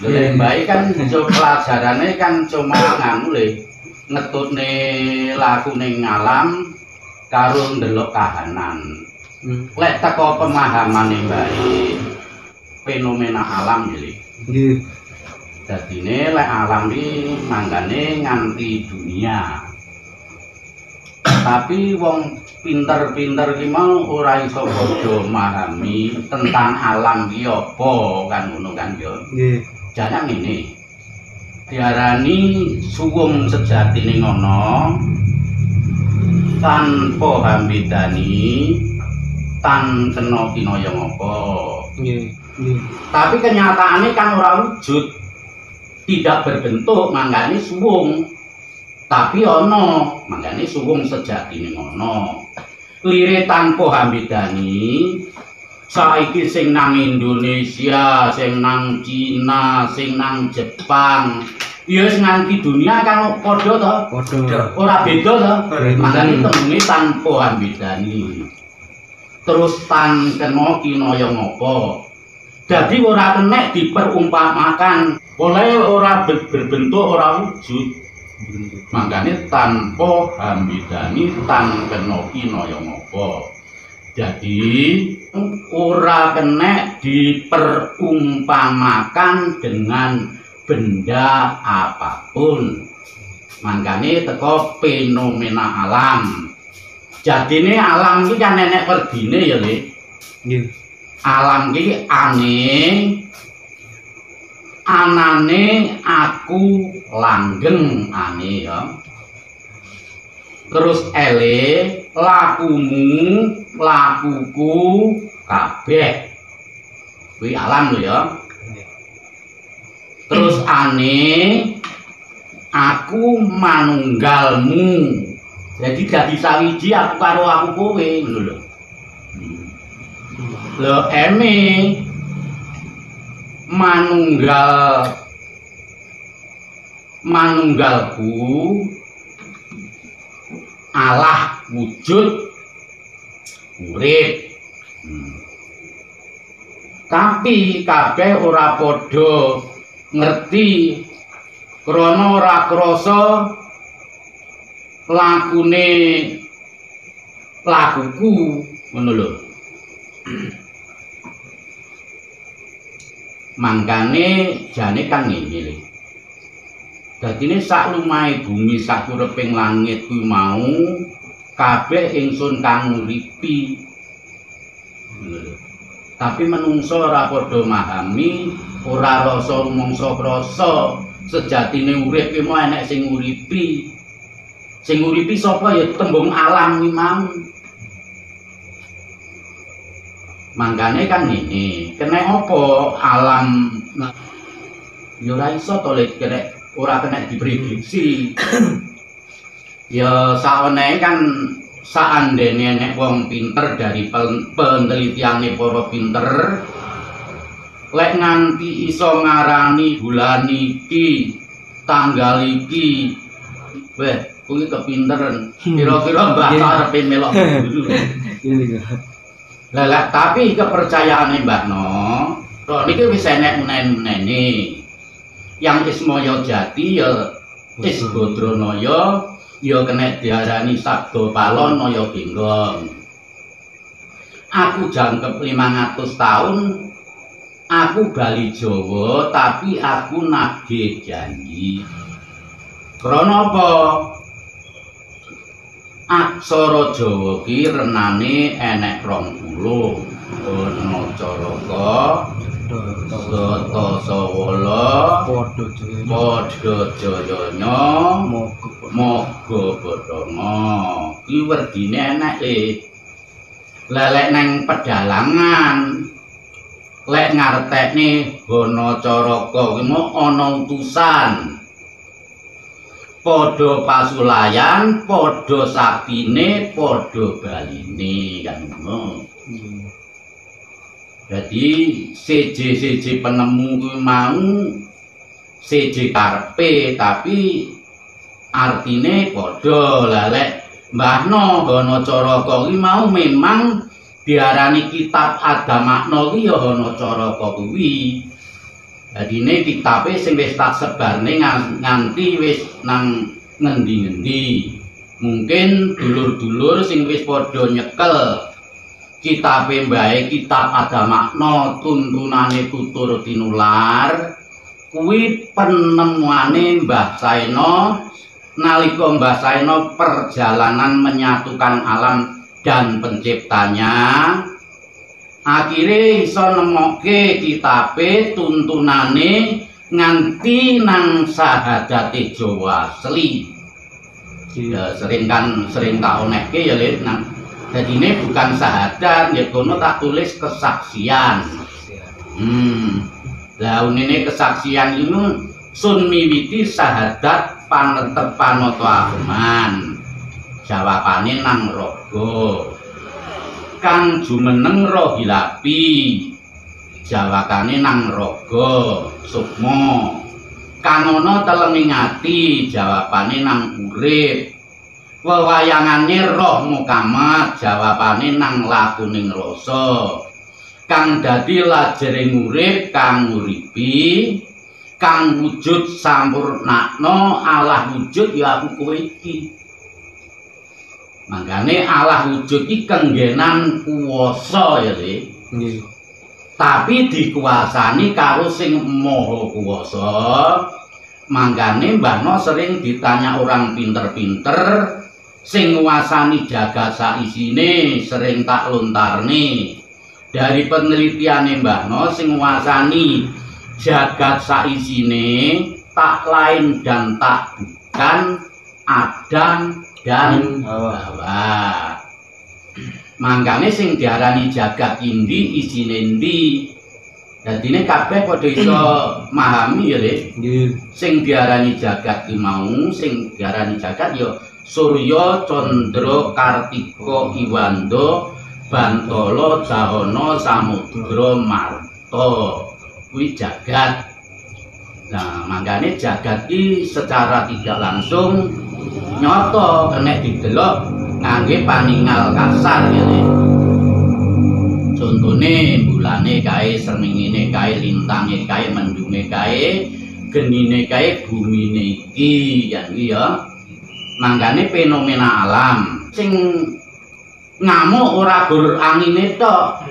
Lha mbake kan pelajarane kan cuma nganu le ngetutne laku ning alam karo ndelok kahanan. Lek teko pemahamane mbake fenomena alam iki. Nggih. Dadine lek alam iki manggane nganti dunia. Tapi wong pinter-pinter ki mau ora iso padha memahami tentang alam ki apa kan ngono kan yo. Nggih. Jane ngene. Diarani suwung sejatine ngono tanpa hambidani tan kena kinaya ngapa. Nggih, nggih. Tapi kenyataannya kan ora wujud. Tidak berbentuk mangkane suwung. Tapi ana mangkane suwung sejatine ngono. Lire tanpa hambidani saiki sing nang Indonesia, sing nang Cina, sing nang Jepang, ya wis nganti dunia kan padha to? Padha. Ora beda to? Mangkane temune tanpa hambidani. Terus tan kena kinaya ngapa? Dadi ora kenek diperumpamakan, oleh ora berbentuk ora wujud. Mangkane tanpa hambidani tan kena kinaya ngapa? Jadi ora kena diperumpamakan dengan benda apapun. Mangkane teko fenomena alam. Jadine alam iki kan nenek perdine ya, Le. Nggih. Alam iki anane aku langgeng ane ya. Terus ele lakumu lakuku kabeh kuwi alam lho ya. Terus ane aku manunggalmu. Jadi dadi sawiji aku karo aku kowe ngono lho. Lho eme manunggalku Allah wujud urip. Tapi kabeh ora padha ngerti krana ora krasa lakune lakuku ngono lho. Mangkane jane kan ngene lho. Dadine sak lumahe bumi sak uriping langit kuwi mau kabeh ingsun kang nguripi. Tapi menungso ora padha memahami, ora rasa rumangsa krasa sejatine urip ki mau enek sing nguripi. Sing nguripi sapa ya tembung alam kuwi mau. Mangkane kan ngene, kena apa alam ya ora iso to lek ora kena diprediksi. Ya sawenehe kan saandene nek wong pinter dari penelitiane para pinter lek nganti iso ngarani bulan iki, tanggal iki. Weh, kuwi kepinteran. Kira-kira Mbah arepe melok dulu. Lah tapi kepercayaane Mbah No, kok niki wis enek unen-unene. Yang Ismaya Jati ya Is Badranaya ya kena diarani Sabda Palon Naya Genggong. Aku jangkep 500 tahun aku bali Jawa tapi aku nagih janji. Krana apa? Aksara Jawa ki renane enek 20. Ana Caraka Sata Sawala padha jayanya moga bathana ki werdine enek lek nang pedalangan lek ngartekne Hana Caraka ki mau ana utusan padha pasulayan padha sapine padha baline kan ngono. Jadi CJ penemu kuwi mau CJ karepe tapi artine padha. Lah lek Mbah No Hana Caraka kuwi mau memang diarani kitab Adamakna kuwi ya Hana Caraka kuwi. Dadine kitabe sing wis tak sebarne nganti wis nang ngendi-ngendi. Mungkin dulur-dulur sing wis padha nyekel kitabe mbae kitab ada makna tuntunane tutur tinular kuwi penemuane Mbah Saena nalika Mbah Saena perjalanan menyatukan alam dan penciptanya. Akhire iso nemokke kitabe tuntunane nganti nang Sahadate Jawa asli. Ya sering tak onekke ya Le nang dadine bukan sahadat ya kono tak tulis kesaksian. Lah unine kesaksian itu sun miwiti sahadat panetep panata ageman. Jawabane nang raga. Kang jumeneng rohilapi jawakane nang raga sukma kang ana telenging ati jawabane nang urip wewayangane roh mukamat jawabane nang lakuning rasa kang dadi lajering urip kang nguripi kang wujud sampurnakna Allah wujud ya aku kowe iki. Mangkane Allah wujud iki kenggenan kuwasa ya Le. Nggih. Tapi dikuasani karo sing maha kuwasa. Mangkane Mbahno sering ditanya orang pinter-pinter sing nguasani jagat saisine sering tak lontarne. Dari penelitiane Mbahno sing nguasani jagat saisine tak lain dan tak bukan Adam dan Hawa. Mangkane sing diarani jagat indi isine ndi. Dadine kabeh padha iso memahami ya Le. Nggih. Sing diarani jagat ki mau, sing diarani jagat ya Surya, Candra, Kartika, Iwanda, Bantala, Jahana, Samudra, Marta. Kuwi jagat. Nah, mangkane jagat ki secara tidak langsung nyoto kena didelok ngangge paningal kasar ya Le. Contone bulane kae, srengenge kae, lintange kae, mendunge kae, genine kae, bumine iki ya iki ya. Mangkane fenomena alam sing ngamuk ora gur angine tok.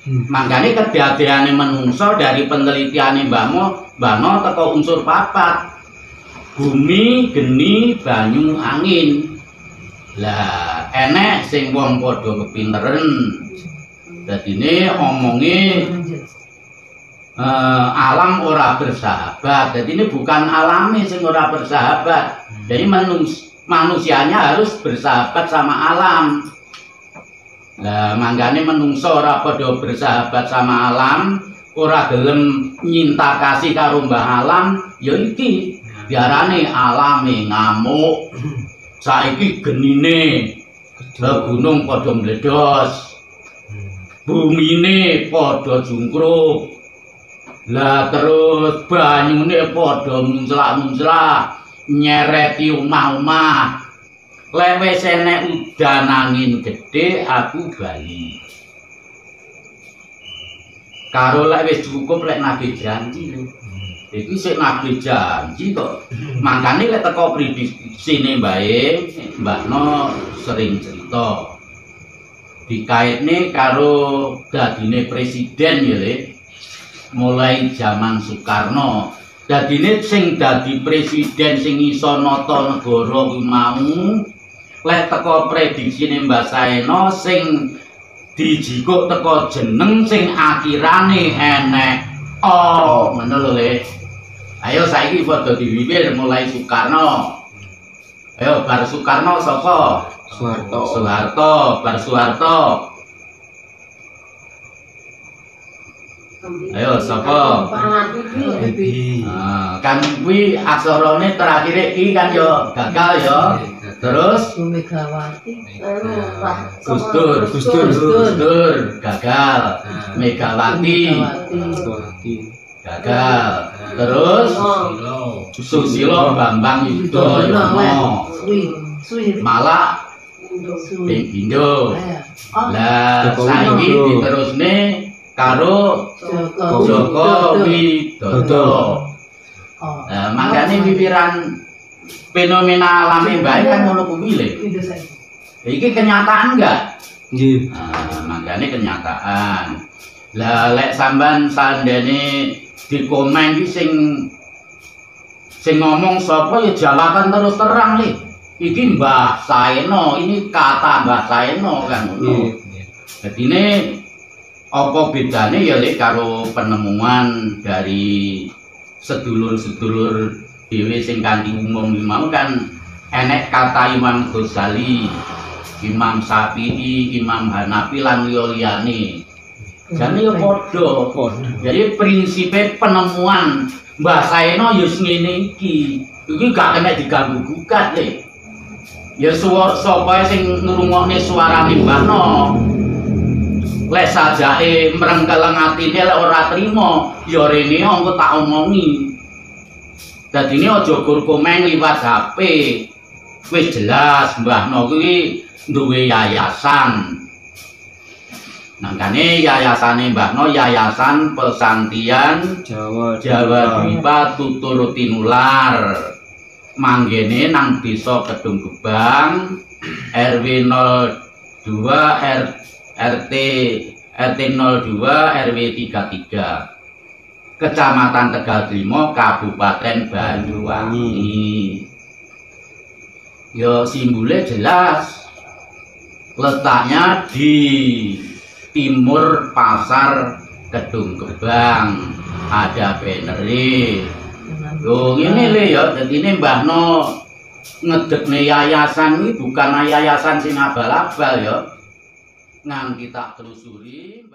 Mangkane kedadeane menungso dari penelitiane Mbahno teko unsur papat. Bumi, geni, banyu, angin. Lah enek sing wong padha kepinteren. Dadine omonge alam ora bersahabat. Jadi ini bukan alami sing ora bersahabat. Jadi manusianya harus bersahabat sama alam. Lah mangkane menungso ora padha bersahabat sama alam, ora gelem nyinta kasih karo mbah alam, ya iki diarani alame ngamuk. Saiki genine gunung padha mledos. Bumine padha jungkruk. Lah terus banyune padha munclak-munclak nyereti omah-omah. Lek wis enek udan angin gedhe aku bali. Karo lek wis cukup lek nagih janji lho. Iki sik nagih janji kok. Mangkane lek teko predisine bae Mbahno sering cerita. Dikaitne karo dadine presiden ya Le. Mulai zaman Soekarno. Dadine sing dadi presiden sing iso nata negara kuwi mau lek teko prediksine Mbah Saena sing dijikuk teko jeneng sing akhirane enek ngono lho Le. Ayo saiki padha diwiwir mulai Soekarno. Ayo bar Soekarno sapa? Soeharto, bar Soeharto. Ayo sapa? Kan kuwi aksarane terakhir iki kan yo gagal yo. Terus Megawati, Gus Dur gagal. Megawati gagal. Terus Susilo Bambang Yudhoyono malah Pindo. Lah saiki diterusne karo Joko Widodo. Makanya pikiran fenomena alami baik kan ngono kuwi lho. Iki kenyataan enggak? Nggih. Makanya kenyataan. Lah lek sampean sandene di komen iki sing ngomong sapa ya jawaban terus terang nih. Iki Mbah Saeno, ini kata Mbah Saeno kan ngono. Dadine apa bedane ya lek karo penemuan dari sedulur-sedulur dhewe sing kanthi umum mau kan enek kata Imam Ghazali, Imam Syafi'i, Imam Hanafi lan liyane. Jane ya padha. Jadi prinsipe penemuan Mbah Saeno ya ngene iki. Iki gak kena diganggu gugat le. Ya sapa sing ngrungokne suarane Mbah No. Lek sajake mrengkeleng atine lek ora trima, ya rene engko tak omongi. Dadine aja gur komen liwat HP. Wis jelas Mbah No kuwi duwe yayasan. Nangkane yayasane Mbah No Yayasan Pesantian Jawa Dwipa Tutur Tinular. Manggene nang Desa Kedung Gebang, RW 02 RT 02 RW 33. Kecamatan Tegal Trimo, Kabupaten Banyuwangi. Yo simbole jelas. Letaknya di timur pasar Kedung Gebang, ada bannere. Loh ngene le ya, dadine Mbah No ngedekne yayasan iki bukan yayasan sing abal-abal ya. Nganti tak telusuri